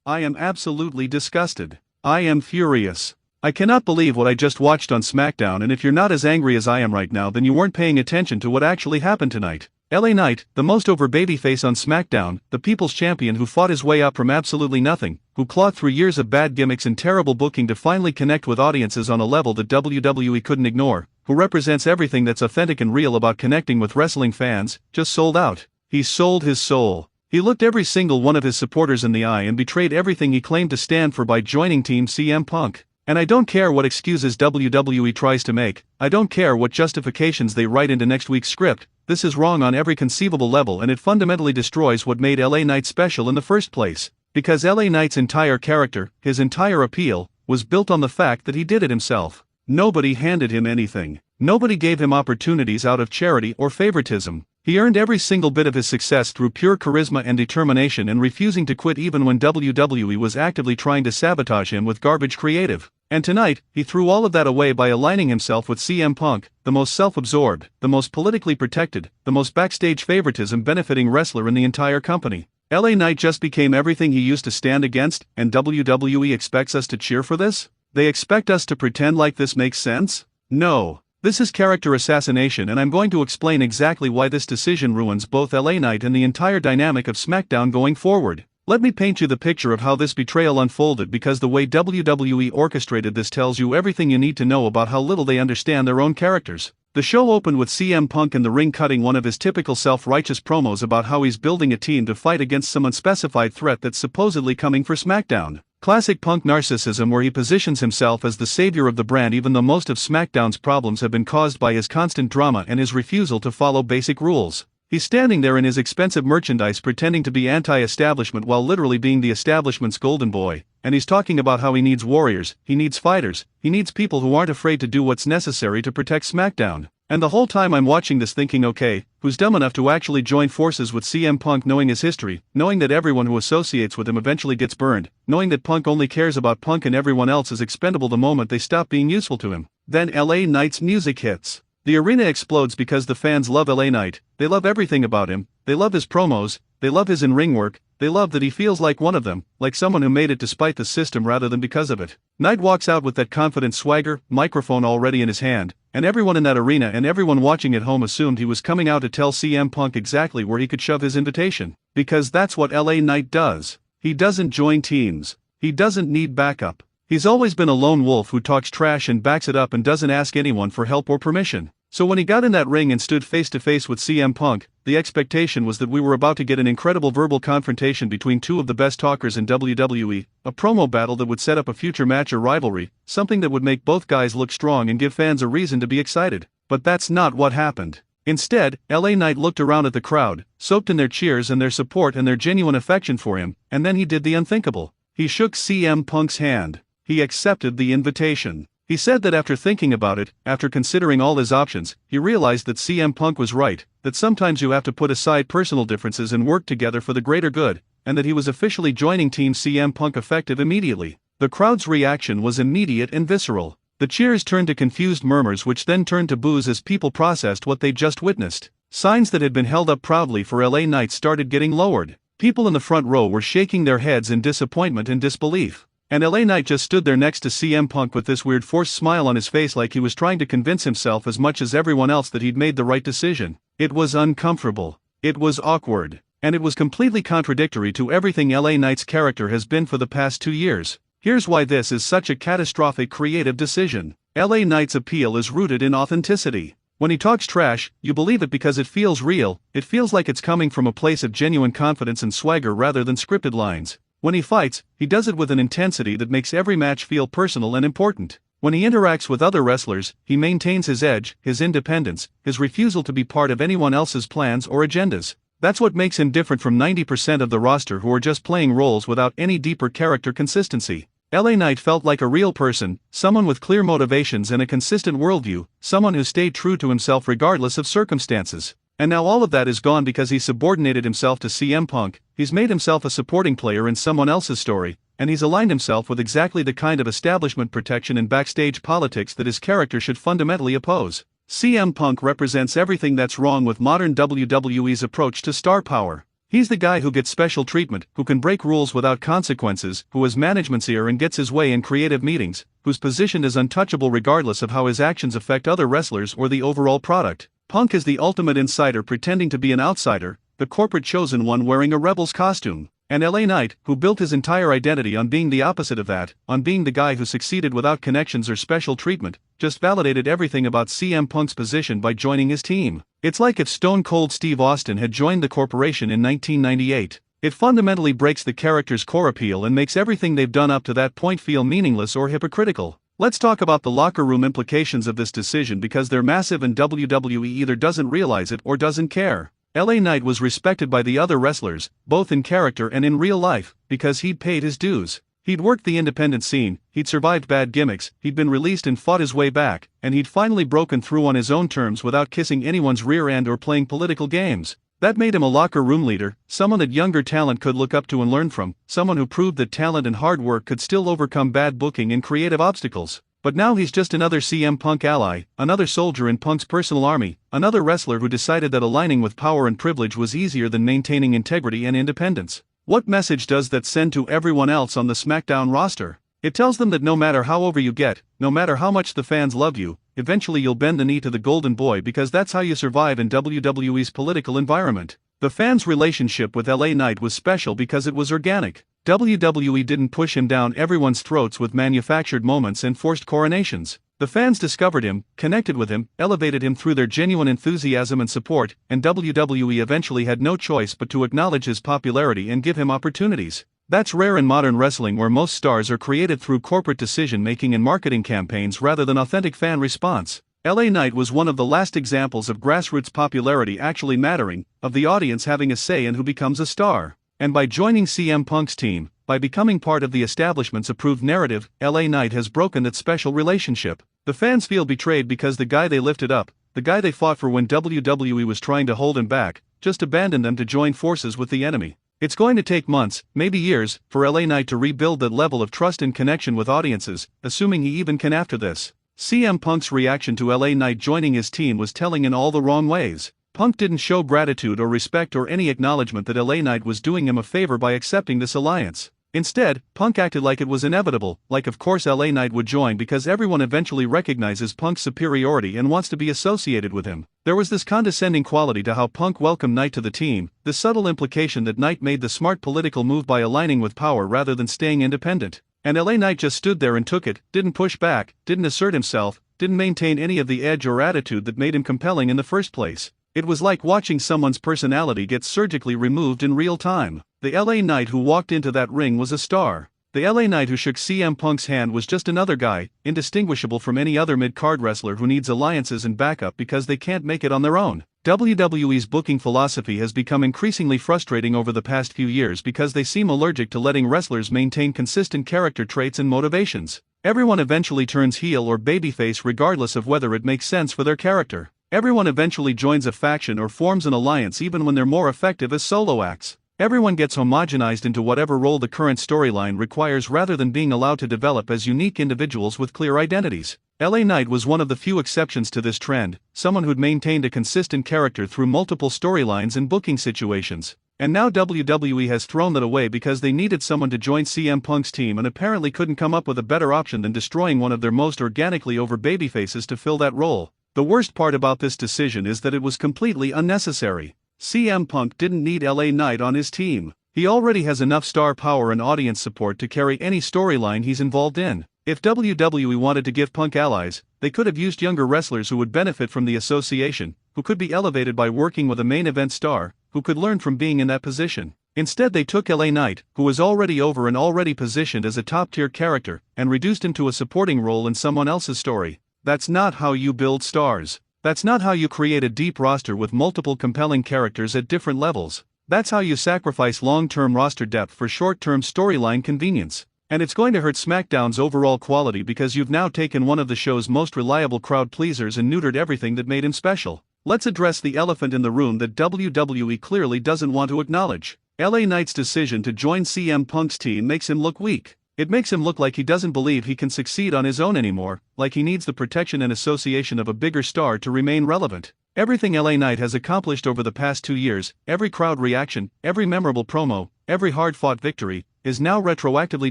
I am absolutely disgusted. I am furious. I cannot believe what I just watched on SmackDown, and if you're not as angry as I am right now, then you weren't paying attention to what actually happened tonight. LA Knight, the most over babyface on SmackDown, the People's Champion who fought his way up from absolutely nothing, who clawed through years of bad gimmicks and terrible booking to finally connect with audiences on a level that WWE couldn't ignore, who represents everything that's authentic and real about connecting with wrestling fans, just sold out. He sold his soul. He looked every single one of his supporters in the eye and betrayed everything he claimed to stand for by joining Team CM Punk. And I don't care what excuses WWE tries to make, I don't care what justifications they write into next week's script, this is wrong on every conceivable level, and it fundamentally destroys what made LA Knight special in the first place. Because LA Knight's entire character, his entire appeal, was built on the fact that he did it himself. Nobody handed him anything. Nobody gave him opportunities out of charity or favoritism. He earned every single bit of his success through pure charisma and determination, and refusing to quit even when WWE was actively trying to sabotage him with garbage creative. And tonight, he threw all of that away by aligning himself with CM Punk, the most self-absorbed, the most politically protected, the most backstage favoritism benefiting wrestler in the entire company. LA Knight just became everything he used to stand against, and WWE expects us to cheer for this? They expect us to pretend like this makes sense? No. This is character assassination, and I'm going to explain exactly why this decision ruins both LA Knight and the entire dynamic of SmackDown going forward. Let me paint you the picture of how this betrayal unfolded, because the way WWE orchestrated this tells you everything you need to know about how little they understand their own characters. The show opened with CM Punk in the ring cutting one of his typical self-righteous promos about how he's building a team to fight against some unspecified threat that's supposedly coming for SmackDown. Classic Punk narcissism, where he positions himself as the savior of the brand even though most of SmackDown's problems have been caused by his constant drama and his refusal to follow basic rules. He's standing there in his expensive merchandise pretending to be anti-establishment while literally being the establishment's golden boy, and he's talking about how he needs warriors, he needs fighters, he needs people who aren't afraid to do what's necessary to protect SmackDown. And the whole time I'm watching this thinking, okay, who's dumb enough to actually join forces with CM Punk, knowing his history, knowing that everyone who associates with him eventually gets burned, knowing that Punk only cares about Punk and everyone else is expendable the moment they stop being useful to him. Then LA Knight's music hits. The arena explodes because the fans love LA Knight, they love everything about him, they love his promos, they love his in-ring work, they love that he feels like one of them, like someone who made it despite the system rather than because of it. Knight walks out with that confident swagger, microphone already in his hand, and everyone in that arena and everyone watching at home assumed he was coming out to tell CM Punk exactly where he could shove his invitation. Because that's what LA Knight does. He doesn't join teams. He doesn't need backup. He's always been a lone wolf who talks trash and backs it up and doesn't ask anyone for help or permission. So when he got in that ring and stood face to face with CM Punk, the expectation was that we were about to get an incredible verbal confrontation between two of the best talkers in WWE, a promo battle that would set up a future match or rivalry, something that would make both guys look strong and give fans a reason to be excited. But that's not what happened. Instead, LA Knight looked around at the crowd, soaked in their cheers and their support and their genuine affection for him, and then he did the unthinkable. He shook CM Punk's hand. He accepted the invitation. He said that after thinking about it, after considering all his options, he realized that CM Punk was right, that sometimes you have to put aside personal differences and work together for the greater good, and that he was officially joining Team CM Punk effective immediately. The crowd's reaction was immediate and visceral. The cheers turned to confused murmurs, which then turned to boos as people processed what they just witnessed. Signs that had been held up proudly for LA Knight started getting lowered. People in the front row were shaking their heads in disappointment and disbelief. And LA Knight just stood there next to CM Punk with this weird forced smile on his face, like he was trying to convince himself as much as everyone else that he'd made the right decision. It was uncomfortable. It was awkward. And it was completely contradictory to everything LA Knight's character has been for the past 2 years. Here's why this is such a catastrophic creative decision. LA Knight's appeal is rooted in authenticity. When he talks trash, you believe it because it feels real, it feels like it's coming from a place of genuine confidence and swagger rather than scripted lines. When he fights, he does it with an intensity that makes every match feel personal and important. When he interacts with other wrestlers, he maintains his edge, his independence, his refusal to be part of anyone else's plans or agendas. That's what makes him different from 90% of the roster who are just playing roles without any deeper character consistency. LA Knight felt like a real person, someone with clear motivations and a consistent worldview, someone who stayed true to himself regardless of circumstances. And now all of that is gone because he subordinated himself to CM Punk, he's made himself a supporting player in someone else's story, and he's aligned himself with exactly the kind of establishment protection and backstage politics that his character should fundamentally oppose. CM Punk represents everything that's wrong with modern WWE's approach to star power. He's the guy who gets special treatment, who can break rules without consequences, who has management's ear and gets his way in creative meetings, whose position is untouchable regardless of how his actions affect other wrestlers or the overall product. Punk is the ultimate insider pretending to be an outsider, the corporate chosen one wearing a rebel's costume. And LA Knight, who built his entire identity on being the opposite of that, on being the guy who succeeded without connections or special treatment, just validated everything about CM Punk's position by joining his team. It's like if Stone Cold Steve Austin had joined the corporation in 1998. It fundamentally breaks the character's core appeal and makes everything they've done up to that point feel meaningless or hypocritical. Let's talk about the locker room implications of this decision because they're massive and WWE either doesn't realize it or doesn't care. LA Knight was respected by the other wrestlers, both in character and in real life, because he'd paid his dues. He'd worked the independent scene, he'd survived bad gimmicks, he'd been released and fought his way back, and he'd finally broken through on his own terms without kissing anyone's rear end or playing political games. That made him a locker room leader, someone that younger talent could look up to and learn from, someone who proved that talent and hard work could still overcome bad booking and creative obstacles. But now he's just another CM Punk ally, another soldier in Punk's personal army, another wrestler who decided that aligning with power and privilege was easier than maintaining integrity and independence. What message does that send to everyone else on the Smackdown roster? It tells them that no matter how over you get, no matter how much the fans love you, eventually you'll bend the knee to the golden boy because that's how you survive in WWE's political environment. The fans' relationship with LA Knight was special because it was organic. WWE didn't push him down everyone's throats with manufactured moments and forced coronations. The fans discovered him, connected with him, elevated him through their genuine enthusiasm and support, and WWE eventually had no choice but to acknowledge his popularity and give him opportunities. That's rare in modern wrestling where most stars are created through corporate decision-making and marketing campaigns rather than authentic fan response. LA Knight was one of the last examples of grassroots popularity actually mattering, of the audience having a say in who becomes a star. And by joining CM Punk's team, by becoming part of the establishment's approved narrative, LA Knight has broken that special relationship. The fans feel betrayed because the guy they lifted up, the guy they fought for when WWE was trying to hold him back, just abandoned them to join forces with the enemy. It's going to take months, maybe years, for LA Knight to rebuild that level of trust and connection with audiences, assuming he even can after this. CM Punk's reaction to LA Knight joining his team was telling in all the wrong ways. Punk didn't show gratitude or respect or any acknowledgement that LA Knight was doing him a favor by accepting this alliance. Instead, Punk acted like it was inevitable, like of course LA Knight would join because everyone eventually recognizes Punk's superiority and wants to be associated with him. There was this condescending quality to how Punk welcomed Knight to the team, the subtle implication that Knight made the smart political move by aligning with power rather than staying independent. And LA Knight just stood there and took it, didn't push back, didn't assert himself, didn't maintain any of the edge or attitude that made him compelling in the first place. It was like watching someone's personality get surgically removed in real time. The LA Knight who walked into that ring was a star. The LA Knight who shook CM Punk's hand was just another guy, indistinguishable from any other mid-card wrestler who needs alliances and backup because they can't make it on their own. WWE's booking philosophy has become increasingly frustrating over the past few years because they seem allergic to letting wrestlers maintain consistent character traits and motivations. Everyone eventually turns heel or babyface regardless of whether it makes sense for their character. Everyone eventually joins a faction or forms an alliance even when they're more effective as solo acts. Everyone gets homogenized into whatever role the current storyline requires rather than being allowed to develop as unique individuals with clear identities. LA Knight was one of the few exceptions to this trend, someone who'd maintained a consistent character through multiple storylines and booking situations. And now WWE has thrown that away because they needed someone to join CM Punk's team and apparently couldn't come up with a better option than destroying one of their most organically over babyfaces to fill that role. The worst part about this decision is that it was completely unnecessary. CM Punk didn't need LA Knight on his team. He already has enough star power and audience support to carry any storyline he's involved in. If WWE wanted to give Punk allies, they could have used younger wrestlers who would benefit from the association, who could be elevated by working with a main event star, who could learn from being in that position. Instead they took LA Knight, who was already over and already positioned as a top-tier character, and reduced him to a supporting role in someone else's story. That's not how you build stars. That's not how you create a deep roster with multiple compelling characters at different levels. That's how you sacrifice long-term roster depth for short-term storyline convenience. And it's going to hurt SmackDown's overall quality because you've now taken one of the show's most reliable crowd pleasers and neutered everything that made him special. Let's address the elephant in the room that WWE clearly doesn't want to acknowledge. LA Knight's decision to join CM Punk's team makes him look weak. It makes him look like he doesn't believe he can succeed on his own anymore, like he needs the protection and association of a bigger star to remain relevant. Everything LA Knight has accomplished over the past 2 years, every crowd reaction, every memorable promo, every hard-fought victory, is now retroactively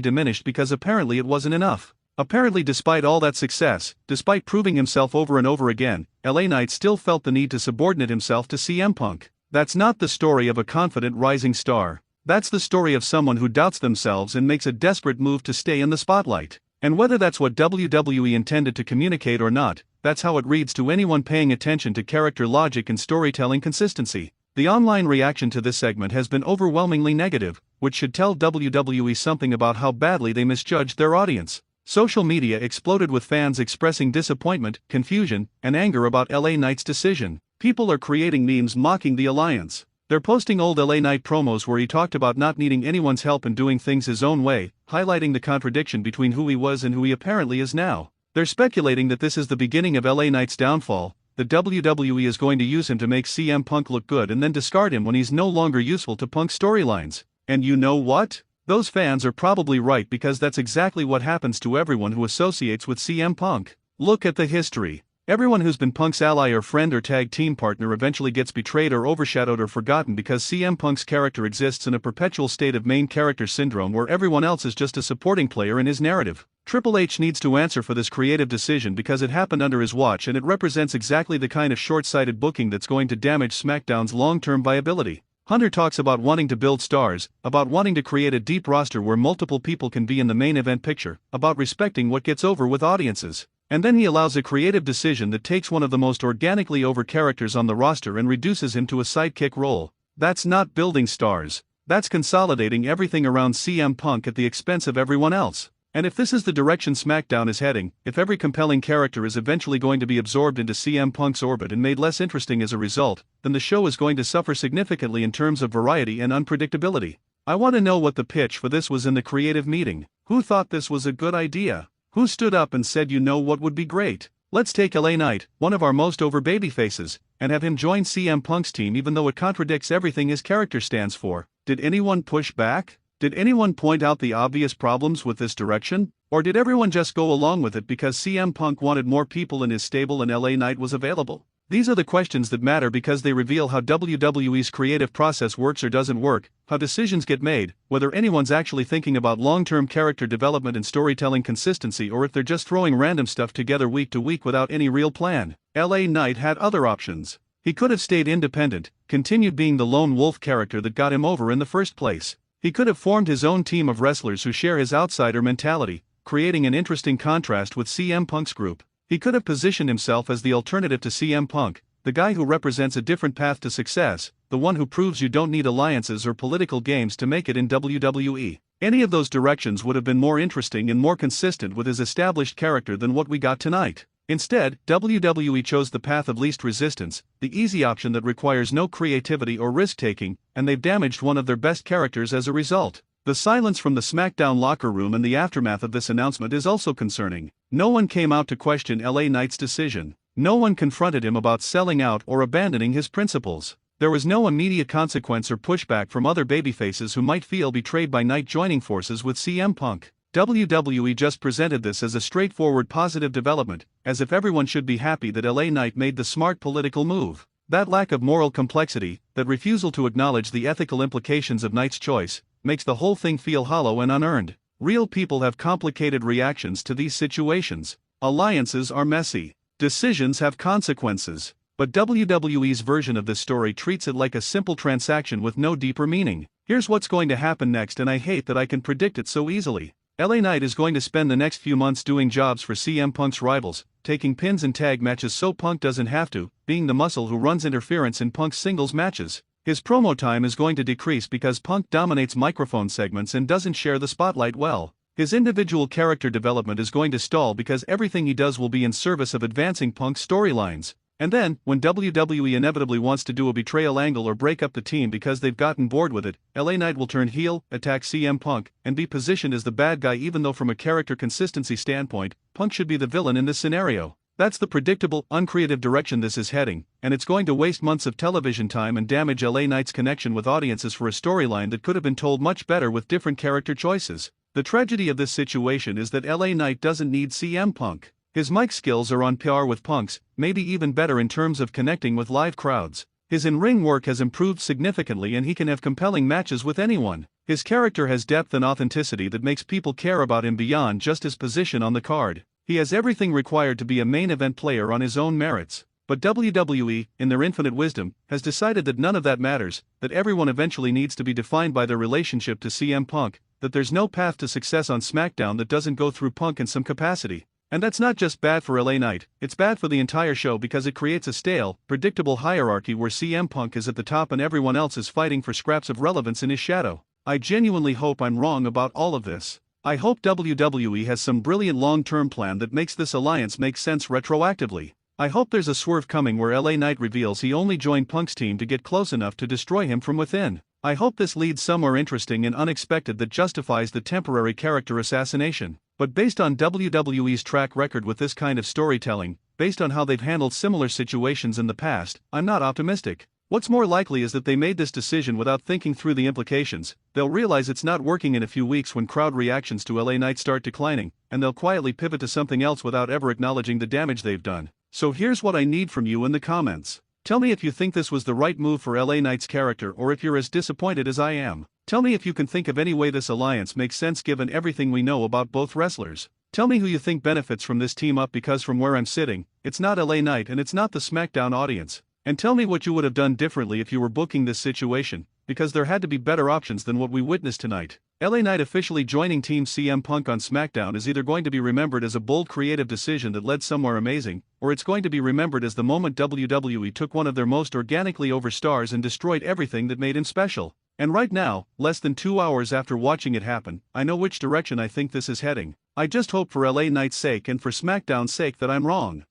diminished because apparently it wasn't enough. Apparently, despite all that success, despite proving himself over and over again, LA Knight still felt the need to subordinate himself to CM Punk. That's not the story of a confident rising star. That's the story of someone who doubts themselves and makes a desperate move to stay in the spotlight. And whether that's what WWE intended to communicate or not, that's how it reads to anyone paying attention to character logic and storytelling consistency. The online reaction to this segment has been overwhelmingly negative, which should tell WWE something about how badly they misjudged their audience. Social media exploded with fans expressing disappointment, confusion, and anger about LA Knight's decision. People are creating memes mocking the alliance. They're posting old LA Knight promos where he talked about not needing anyone's help and doing things his own way, highlighting the contradiction between who he was and who he apparently is now. They're speculating that this is the beginning of LA Knight's downfall, that WWE is going to use him to make CM Punk look good and then discard him when he's no longer useful to Punk's storylines. And you know what? Those fans are probably right because that's exactly what happens to everyone who associates with CM Punk. Look at the history. Everyone who's been Punk's ally or friend or tag team partner eventually gets betrayed or overshadowed or forgotten because CM Punk's character exists in a perpetual state of main character syndrome where everyone else is just a supporting player in his narrative. Triple H needs to answer for this creative decision because it happened under his watch and it represents exactly the kind of short-sighted booking that's going to damage SmackDown's long-term viability. Hunter talks about wanting to build stars, about wanting to create a deep roster where multiple people can be in the main event picture, about respecting what gets over with audiences. And then he allows a creative decision that takes one of the most organically over characters on the roster and reduces him to a sidekick role. That's not building stars. That's consolidating everything around CM Punk at the expense of everyone else. And if this is the direction SmackDown is heading, if every compelling character is eventually going to be absorbed into CM Punk's orbit and made less interesting as a result, then the show is going to suffer significantly in terms of variety and unpredictability. I want to know what the pitch for this was in the creative meeting. Who thought this was a good idea? Who stood up and said, you know what would be great? Let's take LA Knight, one of our most over babyfaces, and have him join CM Punk's team even though it contradicts everything his character stands for. Did anyone push back? Did anyone point out the obvious problems with this direction? Or did everyone just go along with it because CM Punk wanted more people in his stable and LA Knight was available? These are the questions that matter because they reveal how WWE's creative process works or doesn't work, how decisions get made, whether anyone's actually thinking about long-term character development and storytelling consistency or if they're just throwing random stuff together week to week without any real plan. LA Knight had other options. He could have stayed independent, continued being the lone wolf character that got him over in the first place. He could have formed his own team of wrestlers who share his outsider mentality, creating an interesting contrast with CM Punk's group. He could have positioned himself as the alternative to CM Punk, the guy who represents a different path to success, the one who proves you don't need alliances or political games to make it in WWE. Any of those directions would have been more interesting and more consistent with his established character than what we got tonight. Instead, WWE chose the path of least resistance, the easy option that requires no creativity or risk-taking, and they've damaged one of their best characters as a result. The silence from the SmackDown locker room in the aftermath of this announcement is also concerning. No one came out to question LA Knight's decision. No one confronted him about selling out or abandoning his principles. There was no immediate consequence or pushback from other babyfaces who might feel betrayed by Knight joining forces with CM Punk. WWE just presented this as a straightforward positive development, as if everyone should be happy that LA Knight made the smart political move. That lack of moral complexity, that refusal to acknowledge the ethical implications of Knight's choice, makes the whole thing feel hollow and unearned. Real people have complicated reactions to these situations. Alliances are messy. Decisions have consequences. But WWE's version of this story treats it like a simple transaction with no deeper meaning. Here's what's going to happen next, and I hate that I can predict it so easily. LA Knight is going to spend the next few months doing jobs for CM Punk's rivals, taking pins in tag matches so Punk doesn't have to, being the muscle who runs interference in Punk's singles matches. His promo time is going to decrease because Punk dominates microphone segments and doesn't share the spotlight well. His individual character development is going to stall because everything he does will be in service of advancing Punk's storylines. And then, when WWE inevitably wants to do a betrayal angle or break up the team because they've gotten bored with it, LA Knight will turn heel, attack CM Punk, and be positioned as the bad guy even though from a character consistency standpoint, Punk should be the villain in this scenario. That's the predictable, uncreative direction this is heading, and it's going to waste months of television time and damage LA Knight's connection with audiences for a storyline that could have been told much better with different character choices. The tragedy of this situation is that LA Knight doesn't need CM Punk. His mic skills are on par with Punk's, maybe even better in terms of connecting with live crowds. His in-ring work has improved significantly and he can have compelling matches with anyone. His character has depth and authenticity that makes people care about him beyond just his position on the card. He has everything required to be a main event player on his own merits. But WWE, in their infinite wisdom, has decided that none of that matters, that everyone eventually needs to be defined by their relationship to CM Punk, that there's no path to success on SmackDown that doesn't go through Punk in some capacity. And that's not just bad for LA Knight, it's bad for the entire show because it creates a stale, predictable hierarchy where CM Punk is at the top and everyone else is fighting for scraps of relevance in his shadow. I genuinely hope I'm wrong about all of this. I hope WWE has some brilliant long-term plan that makes this alliance make sense retroactively. I hope there's a swerve coming where LA Knight reveals he only joined Punk's team to get close enough to destroy him from within. I hope this leads somewhere interesting and unexpected that justifies the temporary character assassination. But based on WWE's track record with this kind of storytelling, based on how they've handled similar situations in the past, I'm not optimistic. What's more likely is that they made this decision without thinking through the implications. They'll realize it's not working in a few weeks when crowd reactions to LA Knight start declining, and they'll quietly pivot to something else without ever acknowledging the damage they've done. So here's what I need from you in the comments. Tell me if you think this was the right move for LA Knight's character or if you're as disappointed as I am. Tell me if you can think of any way this alliance makes sense given everything we know about both wrestlers. Tell me who you think benefits from this team up because from where I'm sitting, it's not LA Knight and it's not the SmackDown audience. And tell me what you would have done differently if you were booking this situation, because there had to be better options than what we witnessed tonight. LA Knight officially joining Team CM Punk on SmackDown is either going to be remembered as a bold creative decision that led somewhere amazing, or it's going to be remembered as the moment WWE took one of their most organically over stars and destroyed everything that made him special. And right now, less than 2 hours after watching it happen, I know which direction I think this is heading. I just hope for LA Knight's sake and for SmackDown's sake that I'm wrong.